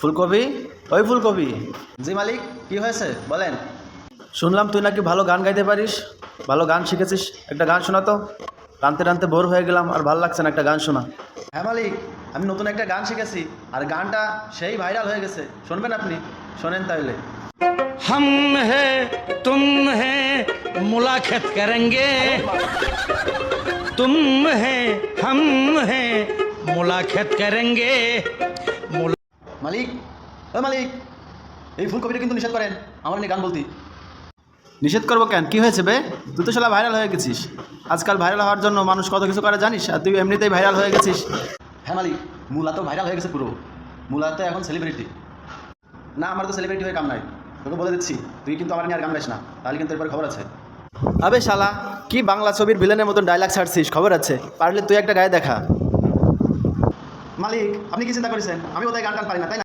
ফুলকপি, ওই ফুলকপি। জি মালিক, কি হয়েছে বলেন। শুনলাম তুই নাকি ভালো গান গাইতে পারিস, ভালো গান শিখেছিস, একটা গান শোনা তো। টানতে টানতে বোর হয়ে গেলাম, আর ভালো লাগছে না, একটা গান শোনা। হ্যাঁ মালিক, আমি নতুন একটা গান শিখেছি, আর গানটা সেই ভাইরাল হয়ে গেছে। শুনবেন আপনি? শোনেন তাহলে। हम है तुम है मुलाकात करेंगे तुम है हम है मुलाकात करेंगे মালিক, ও মালিক, এই ফুলকপিটা কিন্তু নিষেধ করেন আমার নিয়ে গান বলতি। নিষেধ করবো কেন, কি হয়েছে বে? তুই তো শালা ভাইরাল হয়ে গেছিস। আজকাল ভাইরাল হওয়ার জন্য মানুষ কত কিছু করে জানিস, আর তুই এমনিতেই ভাইরাল হয়ে গেছিস। হ্যাঁ মালিক, মুলা তো ভাইরাল হয়ে গেছে পুরো। মুলা তো এখন সেলিব্রিটি। না, আমার তো সেলিব্রিটি হয়ে কাম নাই। তোকে বলে দিচ্ছি, তুই কিন্তু আমার নিয়ে আর গান গাইস না, তাহলে কিন্তু এরপর খবর আছে। আবে শালা, কি বাংলা ছবির ভিলেনের মতন ডায়লগ ছাড়ছিস, খবর আছে। পারলে তুই একটা গায়ে দেখা। মালিক, আপনি কি চিন্তা করেছেন আমি ওদের গান টান পারি না, তাই না?